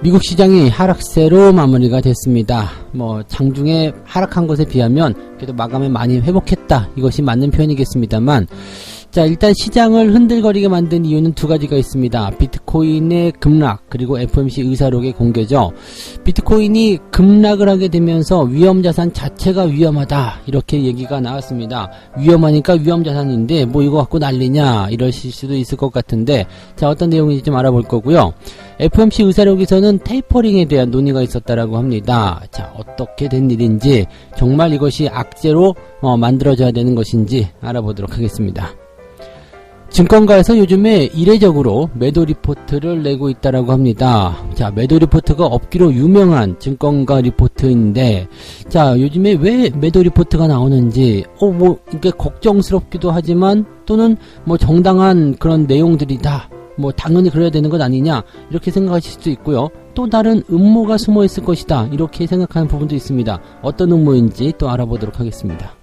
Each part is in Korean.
미국 시장이 하락세로 마무리가 됐습니다. 장중에 하락한 것에 비하면 그래도 마감에 많이 회복했다. 이것이 맞는 표현이겠습니다만, 자, 일단 시장을 흔들거리게 만든 이유는 두 가지가 있습니다. 비트코인의 급락, 그리고 FOMC 의사록의 공개죠. 비트코인이 급락을 하게 되면서 위험자산 자체가 위험하다, 이렇게 얘기가 나왔습니다. 위험하니까 위험자산인데 이거 갖고 난리냐, 이러실 수도 있을 것 같은데, 자, 어떤 내용인지 좀 알아볼 거고요. FOMC 의사록에서는 테이퍼링에 대한 논의가 있었다라고 합니다. 자, 어떻게 된 일인지, 정말 이것이 악재로 만들어져야 되는 것인지 알아보도록 하겠습니다. 증권가에서 요즘에 이례적으로 매도 리포트를 내고 있다라고 합니다. 자, 매도 리포트가 없기로 유명한 증권가 리포트인데, 자, 요즘에 왜 매도 리포트가 나오는지, 이게 걱정스럽기도 하지만, 또는 정당한 그런 내용들이다, 당연히 그래야 되는 것 아니냐, 이렇게 생각하실 수도 있고요. 또 다른 음모가 숨어 있을 것이다, 이렇게 생각하는 부분도 있습니다. 어떤 음모인지 또 알아보도록 하겠습니다.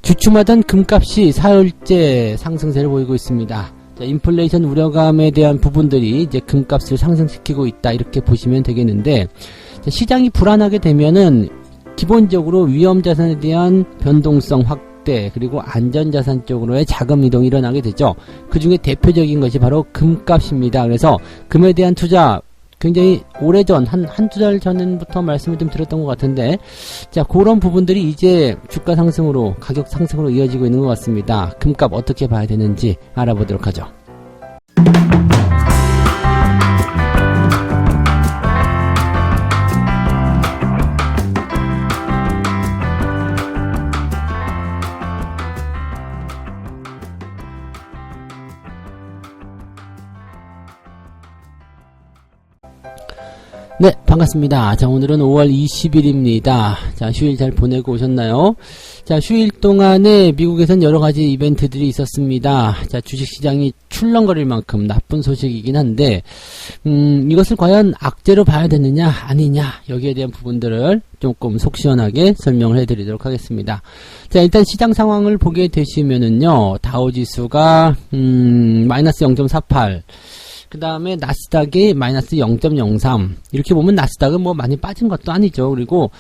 주춤하던 금값이 사흘째 상승세를 보이고 있습니다. 자, 인플레이션 우려감에 대한 부분들이 이제 금값을 상승시키고 있다, 이렇게 보시면 되겠는데, 자, 시장이 불안하게 되면은 기본적으로 위험자산에 대한 변동성 확대, 그리고 안전자산 쪽으로의 자금 이동이 일어나게 되죠. 그 중에 대표적인 것이 바로 금값입니다. 그래서 금에 대한 투자, 굉장히 오래전, 한두 달 전부터 말씀을 좀 드렸던 것 같은데, 자, 그런 부분들이 이제 주가 상승으로, 가격 상승으로 이어지고 있는 것 같습니다. 금값 어떻게 봐야 되는지 알아보도록 하죠. 네, 반갑습니다. 자, 오늘은 5월 20일입니다. 자, 휴일 잘 보내고 오셨나요? 자, 휴일 동안에 미국에선 여러가지 이벤트들이 있었습니다. 자, 주식시장이 출렁거릴 만큼 나쁜 소식이긴 한데, 이것을 과연 악재로 봐야 되느냐, 아니냐, 여기에 대한 부분들을 조금 속 시원하게 설명을 해드리도록 하겠습니다. 자, 일단 시장 상황을 보게 되시면은요, 다우지수가, 마이너스 0.48, 그 다음에 나스닥이 마이너스 0.03. 이렇게 보면 나스닥은 많이 빠진 것도 아니죠. 그리고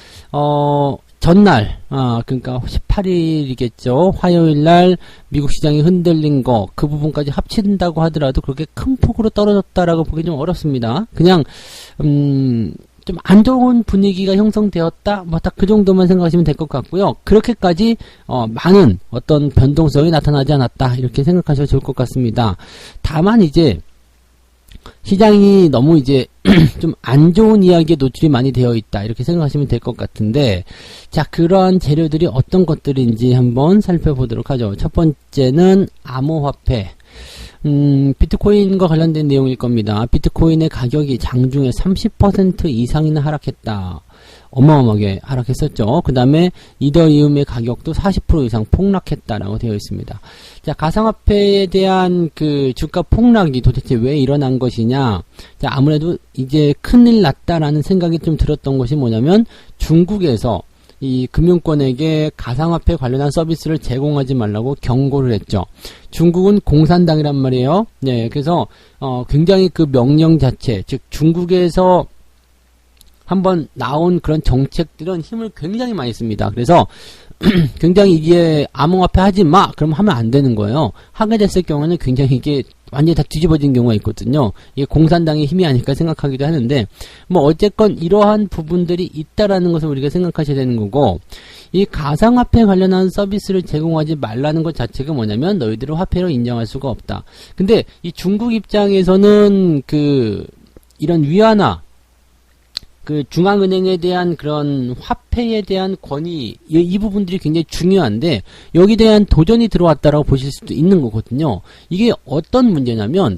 전날, 그러니까 18일이겠죠. 화요일날 미국 시장이 흔들린 거, 그 부분까지 합친다고 하더라도 그렇게 큰 폭으로 떨어졌다라고 보기 좀 어렵습니다. 그냥 좀 안 좋은 분위기가 형성되었다, 딱 그 정도만 생각하시면 될 것 같고요. 그렇게까지 많은 어떤 변동성이 나타나지 않았다, 이렇게 생각하셔도 좋을 것 같습니다. 다만 이제 시장이 너무 이제 좀 안 좋은 이야기에 노출이 많이 되어 있다, 이렇게 생각하시면 될 것 같은데, 자, 그러한 재료들이 어떤 것들인지 한번 살펴보도록 하죠. 첫 번째는 암호화폐, 비트코인과 관련된 내용일 겁니다. 비트코인의 가격이 장중에 30% 이상이나 하락했다. 어마어마하게 하락했었죠. 그 다음에 이더리움의 가격도 40% 이상 폭락했다라고 되어 있습니다. 자, 가상화폐에 대한 그 주가 폭락이 도대체 왜 일어난 것이냐. 자, 아무래도 이제 큰일 났다라는 생각이 좀 들었던 것이 뭐냐면, 중국에서 이 금융권에게 가상화폐 관련한 서비스를 제공하지 말라고 경고를 했죠. 중국은 공산당이란 말이에요. 네, 그래서 굉장히 그 명령 자체, 즉 중국에서 한번 나온 그런 정책들은 힘을 굉장히 많이 씁니다. 그래서 굉장히 이게 암호화폐 하지 마, 그럼 하면 안 되는 거예요. 하게 됐을 경우는 굉장히 이게 완전히 다 뒤집어진 경우가 있거든요. 이게 공산당의 힘이 아닐까 생각하기도 하는데, 어쨌건 이러한 부분들이 있다라는 것을 우리가 생각하셔야 되는 거고, 이 가상화폐 관련한 서비스를 제공하지 말라는 것 자체가 뭐냐면, 너희들을 화폐로 인정할 수가 없다. 근데 이 중국 입장에서는 이런 위안화, 중앙은행에 대한 그런 화폐에 대한 권위, 이 부분들이 굉장히 중요한데, 여기에 대한 도전이 들어왔다라고 보실 수도 있는 거거든요. 이게 어떤 문제냐면,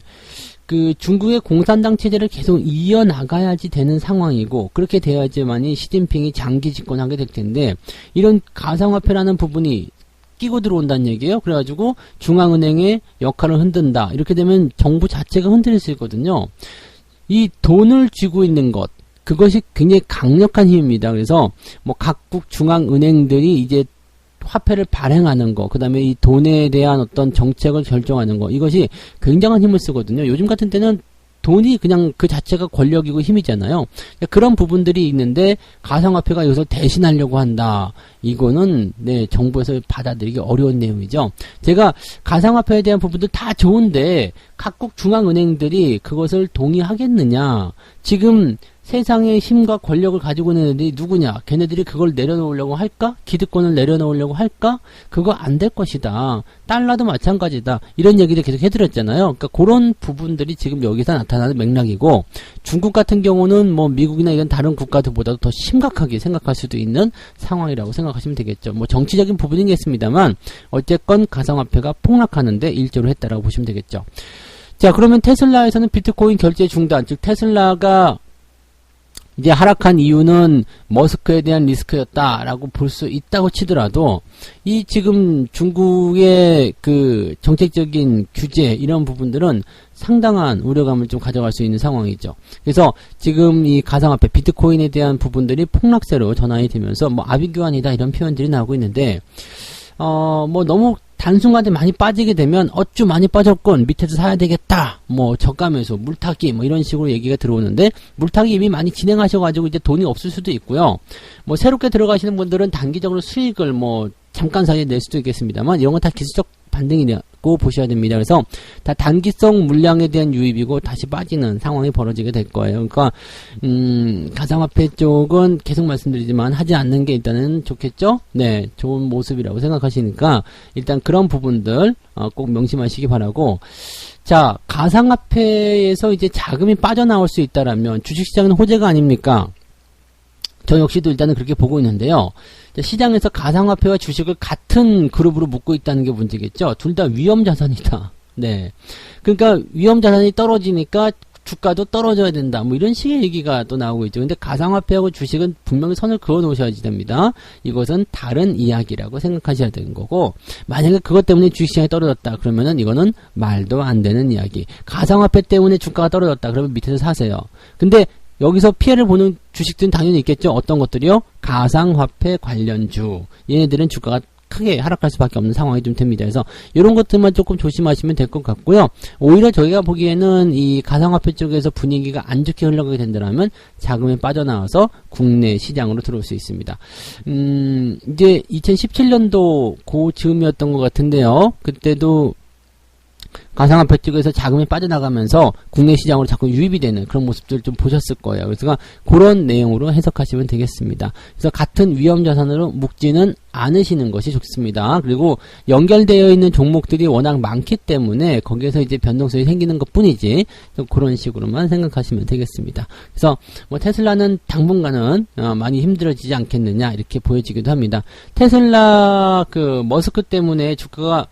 중국의 공산당 체제를 계속 이어나가야지 되는 상황이고, 그렇게 돼야지만이 시진핑이 장기 집권하게 될 텐데, 이런 가상화폐라는 부분이 끼고 들어온다는 얘기예요. 그래가지고 중앙은행의 역할을 흔든다. 이렇게 되면 정부 자체가 흔들릴 수 있거든요. 이 돈을 쥐고 있는 것, 그것이 굉장히 강력한 힘입니다. 그래서 각국 중앙은행들이 이제 화폐를 발행하는 거, 그 다음에 이 돈에 대한 어떤 정책을 결정하는 거, 이것이 굉장한 힘을 쓰거든요. 요즘 같은 때는 돈이 그냥 그 자체가 권력이고 힘이잖아요. 그런 부분들이 있는데 가상화폐가 이것을 대신하려고 한다. 이거는 네, 정부에서 받아들이기 어려운 내용이죠. 제가 가상화폐에 대한 부분도 다 좋은데 각국 중앙은행들이 그것을 동의하겠느냐. 지금 세상의 힘과 권력을 가지고 있는 애들이 누구냐? 걔네들이 그걸 내려놓으려고 할까? 기득권을 내려놓으려고 할까? 그거 안 될 것이다. 달러도 마찬가지다. 이런 얘기를 계속 해드렸잖아요. 그러니까 그런 부분들이 지금 여기서 나타나는 맥락이고, 중국 같은 경우는 뭐 미국이나 이런 다른 국가들보다도 더 심각하게 생각할 수도 있는 상황이라고 생각하시면 되겠죠. 뭐 정치적인 부분이겠습니다만 어쨌건 가상화폐가 폭락하는데 일조를 했다라고 보시면 되겠죠. 자, 그러면 테슬라에서는 비트코인 결제 중단, 즉 테슬라가 이제 하락한 이유는 머스크에 대한 리스크였다라고 볼 수 있다고 치더라도 이 지금 중국의 그 정책적인 규제 이런 부분들은 상당한 우려감을 좀 가져갈 수 있는 상황이죠. 그래서 지금 이 가상화폐 비트코인에 대한 부분들이 폭락세로 전환이 되면서 뭐 아비규환이다 이런 표현들이 나오고 있는데 뭐 너무 단순간에 많이 빠지게 되면 어쭈 많이 빠졌건 밑에서 사야 되겠다. 뭐 저가매수, 물타기 뭐 이런 식으로 얘기가 들어오는데 물타기 이미 많이 진행하셔가지고 이제 돈이 없을 수도 있고요. 뭐 새롭게 들어가시는 분들은 단기적으로 수익을 뭐 잠깐 사이에 낼 수도 있겠습니다만 이런 건 다 기술적 반등이라고 보셔야 됩니다. 그래서 다 단기성 물량에 대한 유입이고 다시 빠지는 상황이 벌어지게 될 거예요. 그러니까 가상화폐 쪽은 계속 말씀드리지만 하지 않는 게 일단은 좋겠죠. 네, 좋은 모습이라고 생각하시니까 일단 그런 부분들 꼭 명심하시기 바라고. 자, 가상화폐에서 이제 자금이 빠져나올 수 있다라면 주식시장은 호재가 아닙니까? 저 역시도 일단은 그렇게 보고 있는데요. 시장에서 가상화폐와 주식을 같은 그룹으로 묶고 있다는 게 문제겠죠. 둘 다 위험자산이다. 네. 그러니까 위험자산이 떨어지니까 주가도 떨어져야 된다. 뭐 이런 식의 얘기가 또 나오고 있죠. 근데 가상화폐하고 주식은 분명히 선을 그어 놓으셔야 됩니다. 이것은 다른 이야기라고 생각하셔야 되는 거고, 만약에 그것 때문에 주식시장이 떨어졌다. 그러면은 이거는 말도 안 되는 이야기. 가상화폐 때문에 주가가 떨어졌다. 그러면 밑에서 사세요. 근데 여기서 피해를 보는 주식들은 당연히 있겠죠. 어떤 것들이요? 가상화폐 관련주. 얘네들은 주가가 크게 하락할 수밖에 없는 상황이 좀 됩니다. 그래서 이런 것들만 조금 조심하시면 될 것 같고요. 오히려 저희가 보기에는 이 가상화폐 쪽에서 분위기가 안 좋게 흘러가게 된다면 자금이 빠져나와서 국내 시장으로 들어올 수 있습니다. 이제 2017년도 그 즈음이었던 것 같은데요. 그때도 가상화폐 쪽에서 자금이 빠져나가면서 국내 시장으로 자꾸 유입이 되는 그런 모습들을 좀 보셨을 거예요. 그래서 그런 내용으로 해석하시면 되겠습니다. 그래서 같은 위험자산으로 묶지는 않으시는 것이 좋습니다. 그리고 연결되어 있는 종목들이 워낙 많기 때문에 거기에서 이제 변동성이 생기는 것 뿐이지 좀 그런 식으로만 생각하시면 되겠습니다. 그래서 뭐 테슬라는 당분간은 많이 힘들어지지 않겠느냐 이렇게 보여지기도 합니다. 테슬라 그 머스크 때문에 주가가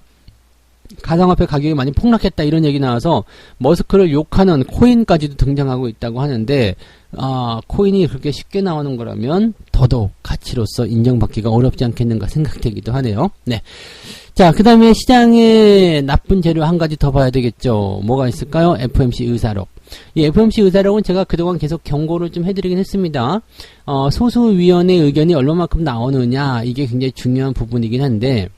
가상화폐 가격이 많이 폭락했다 이런 얘기 나와서 머스크를 욕하는 코인까지도 등장하고 있다고 하는데 코인이 그렇게 쉽게 나오는 거라면 더더욱 가치로서 인정받기가 어렵지 않겠는가 생각되기도 하네요. 네. 자, 그 다음에 시장에 나쁜 재료 한 가지 더 봐야 되겠죠. 뭐가 있을까요? FOMC 의사록. 이 FOMC 의사록은 제가 그동안 계속 경고를 좀 해드리긴 했습니다. 소수위원의 의견이 얼마만큼 나오느냐 이게 굉장히 중요한 부분이긴 한데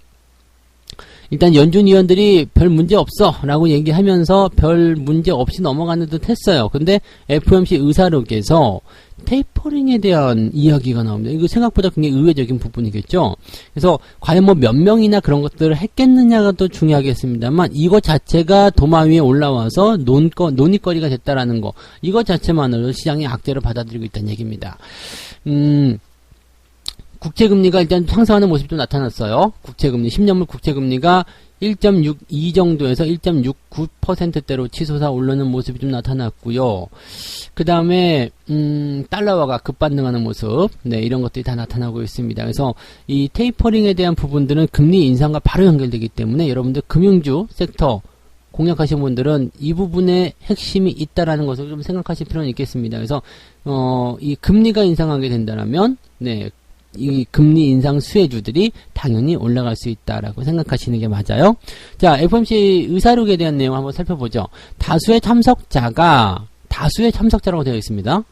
일단 연준 위원들이 별 문제 없어 라고 얘기하면서 별 문제 없이 넘어가는 듯 했어요. 근데 FOMC 의사록에서 테이퍼링에 대한 이야기가 나옵니다. 이거 생각보다 굉장히 의외적인 부분이겠죠. 그래서 과연 뭐 몇 명이나 그런 것들을 했겠느냐가 또 중요하겠습니다만 이것 자체가 도마 위에 올라와서 논의거리가 됐다라는 거 이것 자체만으로 시장이 악재로 받아들이고 있다는 얘기입니다. 국채금리가 일단 상승하는 모습이 좀 나타났어요. 국채금리, 10년물 국채금리가 1.62 정도에서 1.69%대로 치솟아 오르는 모습이 좀 나타났고요. 그 다음에 달러화가 급반등하는 모습, 네, 이런 것들이 다 나타나고 있습니다. 그래서 이 테이퍼링에 대한 부분들은 금리 인상과 바로 연결되기 때문에 여러분들 금융주 섹터 공략하시는 분들은 이 부분에 핵심이 있다라는 것을 좀 생각하실 필요는 있겠습니다. 그래서 이 금리가 인상하게 된다면, 네. 이 금리 인상 수혜주들이 당연히 올라갈 수 있다라고 생각하시는 게 맞아요. 자, FOMC 의사록에 대한 내용 한번 살펴보죠. 다수의 참석자라고 되어 있습니다.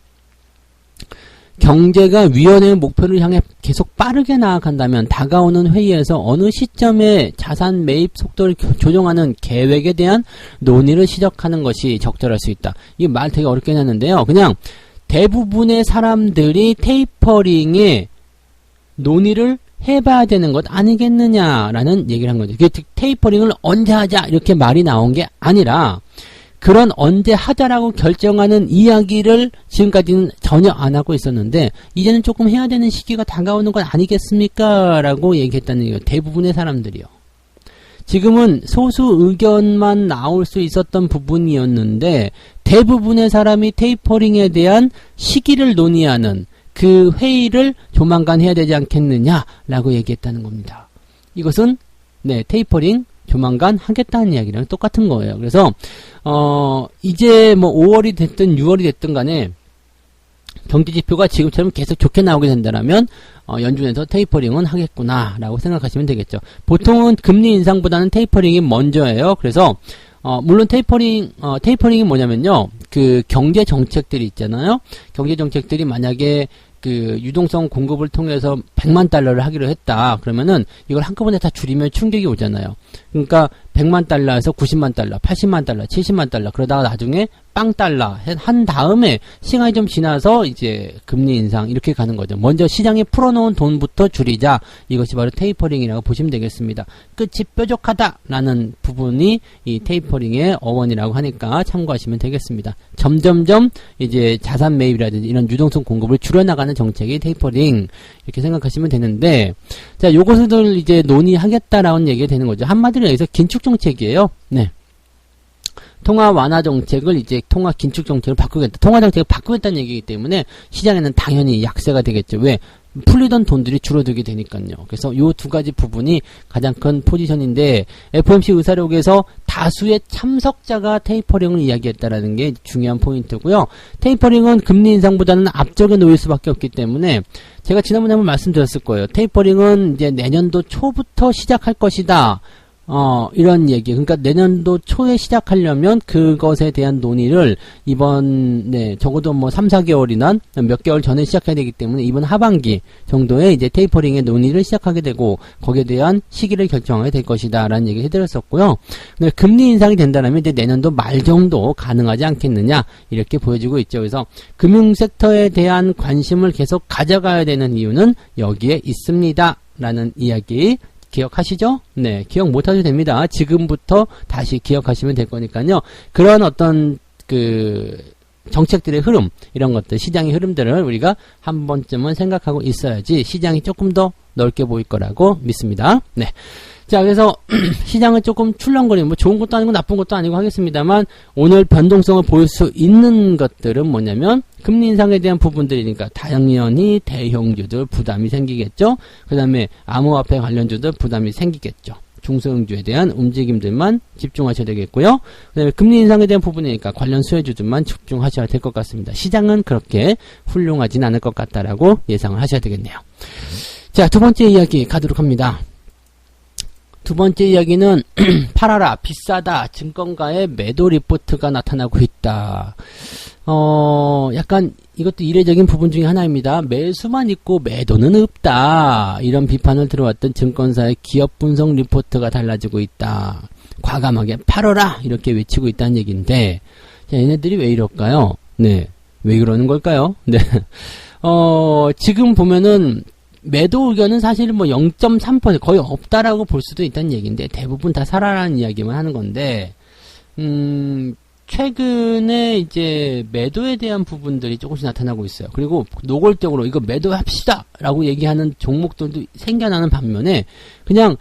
경제가 위원회의 목표를 향해 계속 빠르게 나아간다면 다가오는 회의에서 어느 시점에 자산 매입 속도를 조정하는 계획에 대한 논의를 시작하는 것이 적절할 수 있다. 이 말 되게 어렵게 해놨는데요. 그냥 대부분의 사람들이 테이퍼링에 논의를 해봐야 되는 것 아니겠느냐라는 얘기를 한 거죠. 테이퍼링을 언제 하자 이렇게 말이 나온 게 아니라 그런 언제 하자라고 결정하는 이야기를 지금까지는 전혀 안 하고 있었는데 이제는 조금 해야 되는 시기가 다가오는 건 아니겠습니까? 라고 얘기했다는 얘기예요. 대부분의 사람들이요. 지금은 소수 의견만 나올 수 있었던 부분이었는데 대부분의 사람이 테이퍼링에 대한 시기를 논의하는 그 회의를 조만간 해야 되지 않겠느냐라고 얘기했다는 겁니다. 이것은 테이퍼링 조만간 하겠다는 이야기랑 똑같은 거예요. 그래서 이제 뭐 5월이 됐든 6월이 됐든 간에 경제지표가 지금처럼 계속 좋게 나오게 된다면 연준에서 테이퍼링은 하겠구나라고 생각하시면 되겠죠. 보통은 금리 인상보다는 테이퍼링이 먼저예요. 그래서 물론 테이퍼링이 뭐냐면요. 그 경제 정책들이 있잖아요. 경제 정책들이 만약에 그 유동성 공급을 통해서 100만 달러를 하기로 했다. 그러면은 이걸 한꺼번에 다 줄이면 충격이 오잖아요. 그러니까 100만 달러에서 90만 달러, 80만 달러, 70만 달러 그러다가 나중에 빵 달러 한 다음에 시간이 좀 지나서 이제 금리 인상 이렇게 가는 거죠. 먼저 시장에 풀어놓은 돈부터 줄이자. 이것이 바로 테이퍼링이라고 보시면 되겠습니다. 끝이 뾰족하다라는 부분이 이 테이퍼링의 어원이라고 하니까 참고하시면 되겠습니다. 점점점 이제 자산 매입이라든지 이런 유동성 공급을 줄여나가는 정책이 테이퍼링 이렇게 생각하시면 되는데 자, 요것을 이제 논의하겠다라는 얘기가 되는 거죠. 한마디로 여기서 긴축 정책이에요. 네. 통화 완화 정책을 이제 통화 긴축 정책을 바꾸겠다. 통화 정책을 바꾸겠다는 얘기이기 때문에 시장에는 당연히 약세가 되겠죠. 왜? 풀리던 돈들이 줄어들게 되니까요. 그래서 요 두 가지 부분이 가장 큰 포지션인데 FOMC 의사록에서 다수의 참석자가 테이퍼링을 이야기했다라는 게 중요한 포인트고요. 테이퍼링은 금리 인상보다는 앞쪽에 놓일 수밖에 없기 때문에 제가 지난번에 한번 말씀드렸을 거예요. 테이퍼링은 이제 내년도 초부터 시작할 것이다. 이런 얘기. 그러니까 내년도 초에 시작하려면 그것에 대한 논의를 적어도 뭐 3, 4개월이나 몇 개월 전에 시작해야 되기 때문에 이번 하반기 정도에 이제 테이퍼링의 논의를 시작하게 되고 거기에 대한 시기를 결정하게 될 것이다 라는 얘기를 해드렸었고요. 근데 금리 인상이 된다면 이제 내년도 말 정도 가능하지 않겠느냐 이렇게 보여지고 있죠. 그래서 금융섹터에 대한 관심을 계속 가져가야 되는 이유는 여기에 있습니다 라는 이야기 기억하시죠? 네, 기억 못하셔도 됩니다. 지금부터 다시 기억하시면 될 거니까요. 그런 어떤 정책들의 흐름, 이런 것들, 시장의 흐름들을 우리가 한 번쯤은 생각하고 있어야지 시장이 조금 더 넓게 보일 거라고 믿습니다. 네. 자, 그래서 시장은 조금 출렁거리는 뭐 좋은 것도 아니고 나쁜 것도 아니고 하겠습니다만 오늘 변동성을 보일 수 있는 것들은 뭐냐면 금리 인상에 대한 부분들이니까 당연히 대형주들 부담이 생기겠죠. 그 다음에 암호화폐 관련주들 부담이 생기겠죠. 중소형주에 대한 움직임들만 집중하셔야 되겠고요. 그 다음에 금리 인상에 대한 부분이니까 관련 수혜주들만 집중하셔야 될 것 같습니다. 시장은 그렇게 훌륭하진 않을 것 같다라고 예상을 하셔야 되겠네요. 자, 두 번째 이야기 가도록 합니다. 두 번째 이야기는 팔아라 비싸다 증권가의 매도 리포트가 나타나고 있다. 약간 이것도 이례적인 부분 중에 하나입니다. 매수만 있고 매도는 없다. 이런 비판을 들어왔던 증권사의 기업 분석 리포트가 달라지고 있다. 과감하게 팔아라 이렇게 외치고 있다는 얘기인데 자, 얘네들이 왜 이럴까요? 네, 왜 그러는 걸까요? 네, 지금 보면은 매도 의견은 사실 뭐 0.3% 거의 없다라고 볼 수도 있다는 얘기인데 대부분 다 사라라는 이야기만 하는 건데 최근에 이제 매도에 대한 부분들이 조금씩 나타나고 있어요. 그리고 노골적으로 이거 매도합시다 라고 얘기하는 종목들도 생겨나는 반면에 그냥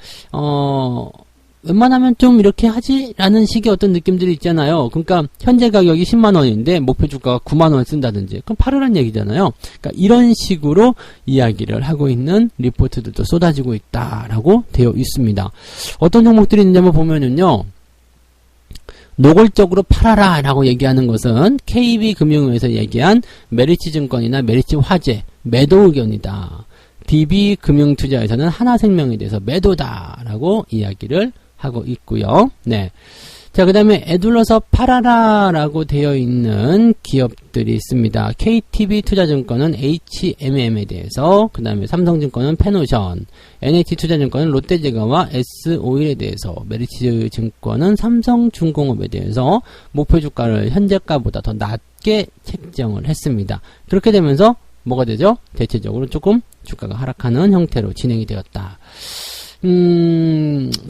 웬만하면 좀 이렇게 하지? 라는 식의 어떤 느낌들이 있잖아요. 그러니까 현재 가격이 10만원인데 목표 주가가 9만원 쓴다든지 그럼 팔으란 얘기잖아요. 그러니까 이런 식으로 이야기를 하고 있는 리포트들도 쏟아지고 있다라고 되어 있습니다. 어떤 종목들이 있는지 한번 보면은요. 노골적으로 팔아라 라고 얘기하는 것은 KB금융에서 얘기한 메리츠증권이나 메리츠화재 매도 의견이다. DB금융투자에서는 하나생명에 대해서 매도다 라고 이야기를 하고 있고요. 네. 자, 그 다음에 애둘러서 팔아라라고 되어 있는 기업들이 있습니다. KTB 투자증권은 HMM에 대해서, 그 다음에 삼성증권은 페노션, NH투자증권은 롯데제과와 S오일에 대해서, 메리츠증권은 삼성중공업에 대해서 목표 주가를 현재가보다 더 낮게 책정을 했습니다. 그렇게 되면서 뭐가 되죠? 대체적으로 조금 주가가 하락하는 형태로 진행이 되었다.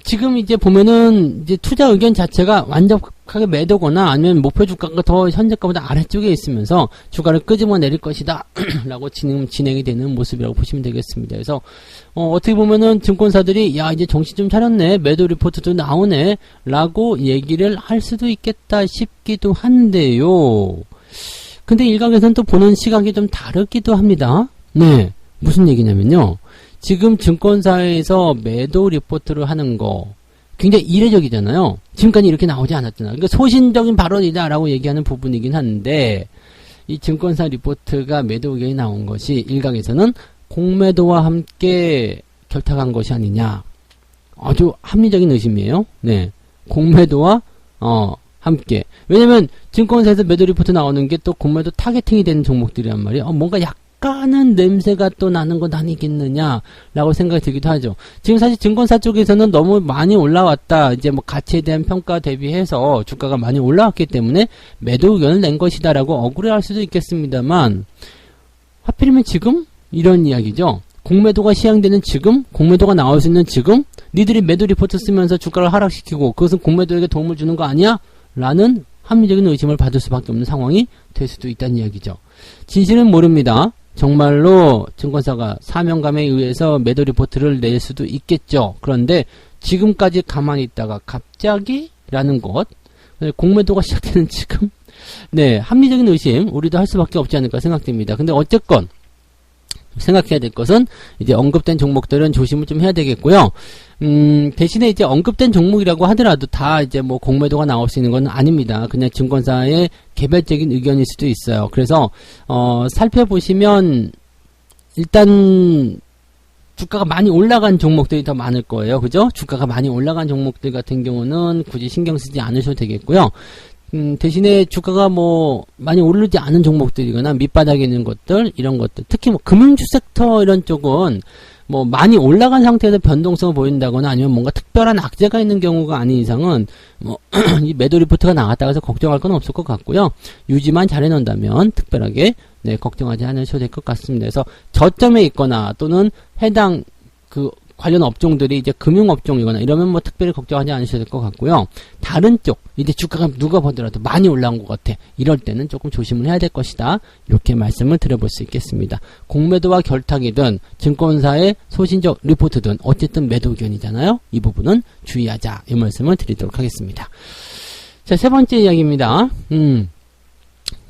지금 이제 보면은 이제 투자 의견 자체가 완벽하게 매도거나 아니면 목표 주가가 더 현재가보다 아래쪽에 있으면서 주가를 끄집어 내릴 것이다 라고 진행이 되는 모습이라고 보시면 되겠습니다. 그래서 어떻게 보면은 증권사들이 야 이제 정신 좀 차렸네, 매도 리포트도 나오네 라고 얘기를 할 수도 있겠다 싶기도 한데요. 근데 일각에서는 또 보는 시각이 좀 다르기도 합니다. 네, 무슨 얘기냐면요, 지금 증권사에서 매도 리포트를 하는 거 굉장히 이례적이잖아요. 지금까지 이렇게 나오지 않았잖아요. 그러니까 소신적인 발언이다라고 얘기하는 부분이긴 한데, 이 증권사 리포트가 매도 의견이 나온 것이 일각에서는 공매도와 함께 결탁한 것이 아니냐, 아주 합리적인 의심이에요. 네, 공매도와 함께. 왜냐면 증권사에서 매도 리포트 나오는 게 또 공매도 타겟팅이 되는 종목들이란 말이에요. 뭔가 약간은 냄새가 또 나는 건 아니겠느냐라고 생각이 들기도 하죠. 지금 사실 증권사 쪽에서는 너무 많이 올라왔다, 이제 뭐 가치에 대한 평가 대비해서 주가가 많이 올라왔기 때문에 매도 의견을 낸 것이다라고 억울해할 수도 있겠습니다만, 하필이면 지금 이런 이야기죠. 공매도가 시행되는 지금, 공매도가 나올 수 있는 지금, 니들이 매도 리포트 쓰면서 주가를 하락시키고 그것은 공매도에게 도움을 주는 거 아니야? 라는 합리적인 의심을 받을 수밖에 없는 상황이 될 수도 있다는 이야기죠. 진실은 모릅니다. 정말로 증권사가 사명감에 의해서 매도 리포트를 낼 수도 있겠죠. 그런데 지금까지 가만히 있다가 갑자기 라는 것, 공매도가 시작되는 지금, 네, 합리적인 의심 우리도 할 수밖에 없지 않을까 생각됩니다. 근데 어쨌건 생각해야 될 것은 이제 언급된 종목들은 조심을 좀 해야 되겠고요. 대신에 이제 언급된 종목이라고 하더라도 다 이제 뭐 공매도가 나올 수 있는 건 아닙니다. 그냥 증권사의 개별적인 의견일 수도 있어요. 그래서 살펴보시면 일단 주가가 많이 올라간 종목들이 더 많을 거예요. 그죠? 주가가 많이 올라간 종목들 같은 경우는 굳이 신경 쓰지 않으셔도 되겠고요. 대신에 주가가 뭐 많이 오르지 않은 종목들이거나 밑바닥에 있는 것들, 이런 것들, 특히 뭐 금융주 섹터 이런 쪽은 뭐 많이 올라간 상태에서 변동성을 보인다거나 아니면 뭔가 특별한 악재가 있는 경우가 아닌 이상은 뭐 이 매도 리포트가 나갔다고 해서 걱정할 건 없을 것 같고요. 유지만 잘 해놓는다면 특별하게 네, 걱정하지 않으셔도 될 것 같습니다. 그래서 저점에 있거나 또는 해당 그 관련 업종들이 이제 금융업종이거나 이러면 뭐 특별히 걱정하지 않으셔도 될 것 같고요. 다른 쪽, 이제 주가가 누가 보더라도 많이 올라온 것 같아, 이럴 때는 조금 조심을 해야 될 것이다, 이렇게 말씀을 드려볼 수 있겠습니다. 공매도와 결탁이든 증권사의 소신적 리포트든 어쨌든 매도 의견이잖아요. 이 부분은 주의하자, 이 말씀을 드리도록 하겠습니다. 자, 세 번째 이야기입니다.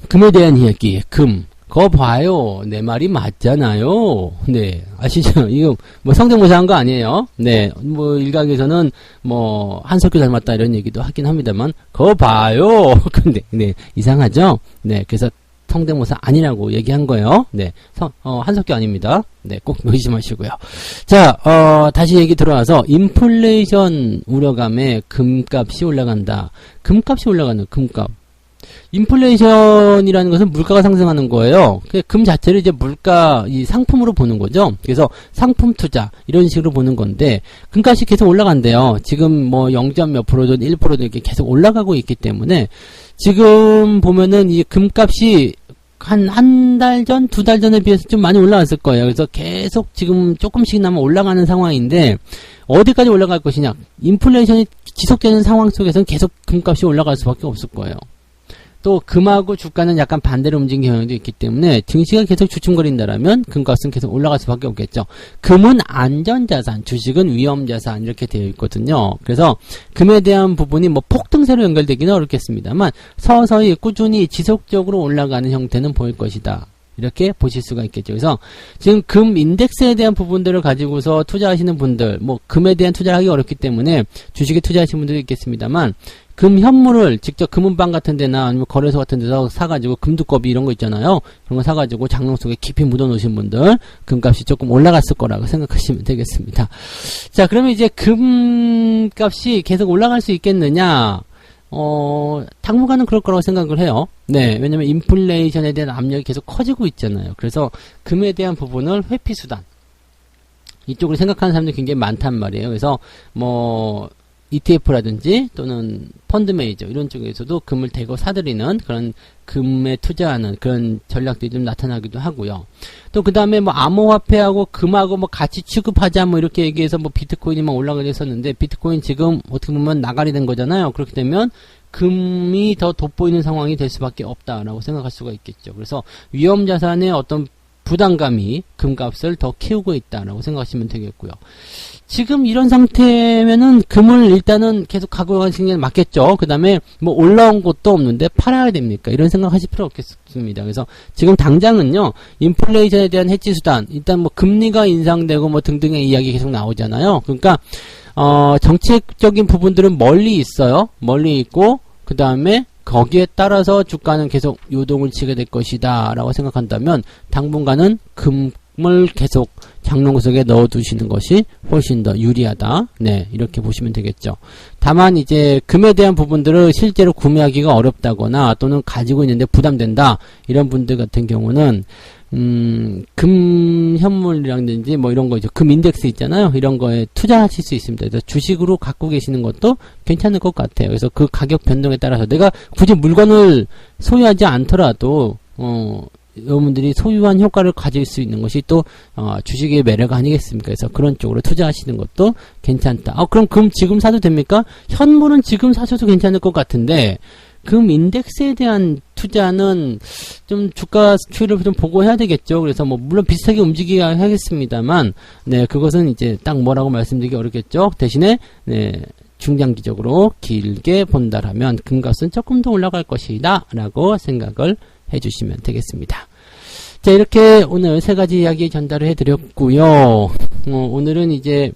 금에 대한 이야기. 금, 그거 봐요. 내 말이 맞잖아요. 네, 아시죠? 이거 뭐 성대모사 한 거 아니에요. 네, 뭐 일각에서는 뭐 한석규 닮았다 이런 얘기도 하긴 합니다만, 그거 봐요. 근데 네, 이상하죠? 네, 그래서 성대모사 아니라고 얘기한 거예요. 네, 한석규 아닙니다. 네, 꼭 의심하시고요. 자, 다시 얘기 들어와서 인플레이션 우려감에 금값이 올라간다. 금값이 올라가는 금값. 인플레이션이라는 것은 물가가 상승하는 거예요. 금 자체를 이제 물가, 이 상품으로 보는 거죠. 그래서 상품 투자, 이런 식으로 보는 건데, 금값이 계속 올라간대요. 지금 뭐 0. 몇 프로든 1%든 이렇게 계속 올라가고 있기 때문에, 지금 보면은 이 금값이 한 달 전, 2달 전에 비해서 좀 많이 올라왔을 거예요. 그래서 계속 지금 조금씩 나면 올라가는 상황인데, 어디까지 올라갈 것이냐. 인플레이션이 지속되는 상황 속에서는 계속 금값이 올라갈 수밖에 없을 거예요. 또 금하고 주가는 약간 반대로 움직이는 경향도 있기 때문에 증시가 계속 주춤거린다라면 금값은 계속 올라갈 수밖에 없겠죠. 금은 안전자산, 주식은 위험자산, 이렇게 되어 있거든요. 그래서 금에 대한 부분이 뭐 폭등세로 연결되기는 어렵겠습니다만 서서히 꾸준히 지속적으로 올라가는 형태는 보일 것이다, 이렇게 보실 수가 있겠죠. 그래서 지금 금 인덱스에 대한 부분들을 가지고서 투자하시는 분들, 뭐 금에 대한 투자를 하기 어렵기 때문에 주식에 투자하시는 분들도 있겠습니다만, 금 현물을 직접 금은방 같은 데나 아니면 거래소 같은 데서 사가지고 금두꺼비 이런 거 있잖아요. 그런 거 사가지고 장롱 속에 깊이 묻어 놓으신 분들, 금값이 조금 올라갔을 거라고 생각하시면 되겠습니다. 자, 그러면 이제 금값이 계속 올라갈 수 있겠느냐? 당분간은 그럴 거라고 생각을 해요. 네, 왜냐면 인플레이션에 대한 압력이 계속 커지고 있잖아요. 그래서 금에 대한 부분을 회피수단 이쪽으로 생각하는 사람들이 굉장히 많단 말이에요. 그래서 뭐 ETF라든지 또는 펀드 매니저 이런 쪽에서도 금을 대거 사들이는 그런 금에 투자하는 그런 전략들이 좀 나타나기도 하고요. 또 그 다음에 뭐 암호화폐하고 금하고 뭐 같이 취급하자 뭐 이렇게 얘기해서 뭐 비트코인이 막 올라가게 했었는데 비트코인 지금 어떻게 보면 나가리 된 거잖아요. 그렇게 되면 금이 더 돋보이는 상황이 될 수밖에 없다라고 생각할 수가 있겠죠. 그래서 위험자산의 어떤 부담감이 금값을 더 키우고 있다라고 생각하시면 되겠고요. 지금 이런 상태면은 금을 일단은 계속 갖고 가시는 게 맞겠죠. 그 다음에 뭐 올라온 것도 없는데 팔아야 됩니까? 이런 생각 하실 필요 없겠습니다. 그래서 지금 당장은요, 인플레이션에 대한 해지 수단, 일단 뭐 금리가 인상되고 뭐 등등의 이야기 계속 나오잖아요. 그러니까, 정책적인 부분들은 멀리 있어요. 멀리 있고, 그 다음에 거기에 따라서 주가는 계속 요동을 치게 될 것이다 라고 생각한다면 당분간은 금을 계속 장롱석에 넣어두시는 것이 훨씬 더 유리하다. 네, 이렇게 보시면 되겠죠. 다만 이제 금에 대한 부분들을 실제로 구매하기가 어렵다거나 또는 가지고 있는데 부담된다 이런 분들 같은 경우는 금 현물이라든지 뭐 이런 거 있죠. 금 인덱스 있잖아요. 이런 거에 투자하실 수 있습니다. 그래서 주식으로 갖고 계시는 것도 괜찮을 것 같아요. 그래서 그 가격 변동에 따라서 내가 굳이 물건을 소유하지 않더라도 여러분들이 소유한 효과를 가질 수 있는 것이 또 주식의 매력 아니겠습니까? 그래서 그런 쪽으로 투자하시는 것도 괜찮다. 그럼 금 지금 사도 됩니까? 현물은 지금 사셔도 괜찮을 것 같은데 금 인덱스에 대한 투자는 좀 주가 추이를 좀 보고 해야 되겠죠. 그래서 뭐 물론 비슷하게 움직여야 하겠습니다만 네, 그것은 이제 딱 뭐라고 말씀드리기 어렵겠죠. 대신에 네, 중장기적으로 길게 본다라면 금값은 조금 더 올라갈 것이다 라고 생각을 해주시면 되겠습니다. 자, 이렇게 오늘 세 가지 이야기 전달을 해드렸고요. 오늘은 이제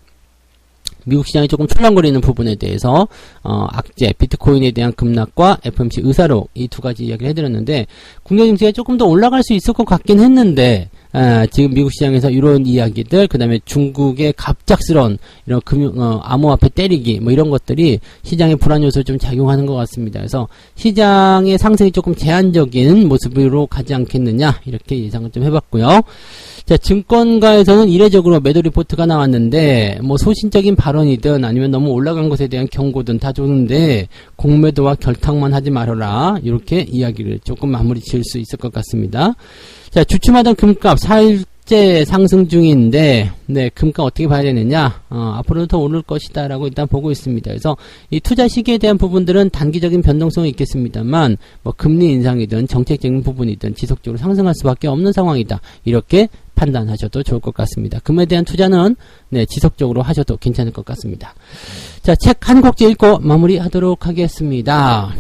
미국 시장이 조금 출렁거리는 부분에 대해서 악재, 비트코인에 대한 급락과 FOMC 의사록 이 두 가지 이야기를 해드렸는데 국내 증시가 조금 더 올라갈 수 있을 것 같긴 했는데 지금 미국 시장에서 이런 이야기들, 그 다음에 중국의 갑작스러운 이런 암호화폐 때리기 뭐 이런 것들이 시장의 불안 요소를 좀 작용하는 것 같습니다. 그래서 시장의 상승이 조금 제한적인 모습으로 가지 않겠느냐 이렇게 예상을 좀 해봤고요. 자, 증권가에서는 이례적으로 매도 리포트가 나왔는데 뭐 소신적인 발언이든 아니면 너무 올라간 것에 대한 경고든 다 좋은데 공매도와 결탁만 하지 말아라 이렇게 이야기를 조금 마무리 지을 수 있을 것 같습니다. 자, 주춤하던 금값 4일째 상승 중인데 네, 금값 어떻게 봐야 되느냐, 앞으로는 더 오를 것이다 라고 일단 보고 있습니다. 그래서 이 투자 시기에 대한 부분들은 단기적인 변동성이 있겠습니다만 뭐 금리 인상이든 정책적인 부분이든 지속적으로 상승할 수밖에 없는 상황이다 이렇게 판단하셔도 좋을 것 같습니다. 금에 대한 투자는 네, 지속적으로 하셔도 괜찮을 것 같습니다. 자, 책 한 곡지 읽고 마무리하도록 하겠습니다.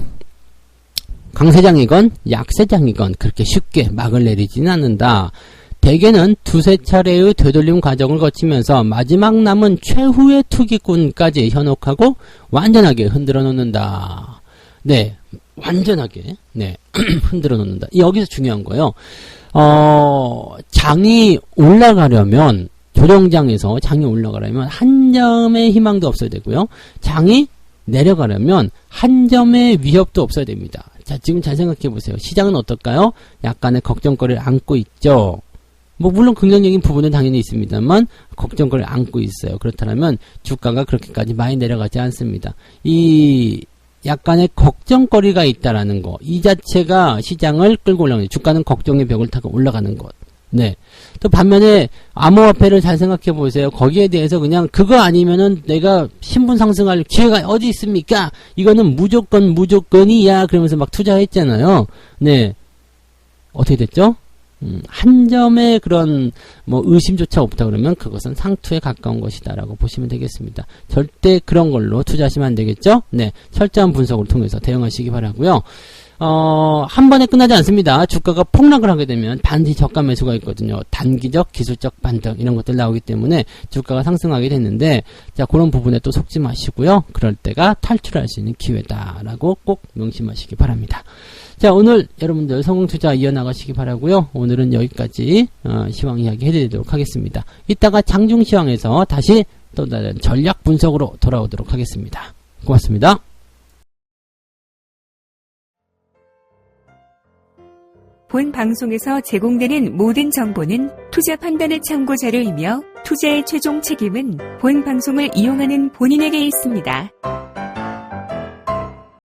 강세장이건 약세장이건 그렇게 쉽게 막을 내리지는 않는다. 대개는 두세 차례의 되돌림 과정을 거치면서 마지막 남은 최후의 투기꾼까지 현혹하고 완전하게 흔들어 놓는다. 네, 완전하게 네 흔들어 놓는다. 여기서 중요한 거예요. 장이 올라가려면 조정장에서 장이 올라가려면 한 점의 희망도 없어야 되고요. 장이 내려가려면 한 점의 위협도 없어야 됩니다. 자, 지금 잘 생각해 보세요. 시장은 어떨까요? 약간의 걱정거리를 안고 있죠. 뭐 물론 긍정적인 부분은 당연히 있습니다만 걱정거리를 안고 있어요. 그렇다면 주가가 그렇게까지 많이 내려가지 않습니다. 이 약간의 걱정거리가 있다라는 거, 이 자체가 시장을 끌고 올라가는, 주가는 걱정의 벽을 타고 올라가는 것. 네. 또 반면에 암호화폐를 잘 생각해 보세요. 거기에 대해서 그냥 그거 아니면은 내가 신분 상승할 기회가 어디 있습니까? 이거는 무조건이야. 그러면서 막 투자했잖아요. 네. 어떻게 됐죠? 한 점의 그런 뭐 의심조차 없다 그러면 그것은 상투에 가까운 것이다라고 보시면 되겠습니다. 절대 그런 걸로 투자하시면 안 되겠죠? 네, 철저한 분석을 통해서 대응하시기 바라고요. 한 번에 끝나지 않습니다. 주가가 폭락을 하게 되면 반드시 저가 매수가 있거든요. 단기적, 기술적 반등 이런 것들 나오기 때문에 주가가 상승하게 됐는데 자, 그런 부분에 또 속지 마시고요. 그럴 때가 탈출할 수 있는 기회다라고 꼭 명심하시기 바랍니다. 자, 오늘 여러분들 성공투자 이어나가시기 바라고요. 오늘은 여기까지 시황 이야기 해드리도록 하겠습니다. 이따가 장중시황에서 다시 또 다른 전략 분석으로 돌아오도록 하겠습니다. 고맙습니다. 본 방송에서 제공되는 모든 정보는 투자 판단의 참고 자료이며 투자의 최종 책임은 본 방송을 이용하는 본인에게 있습니다.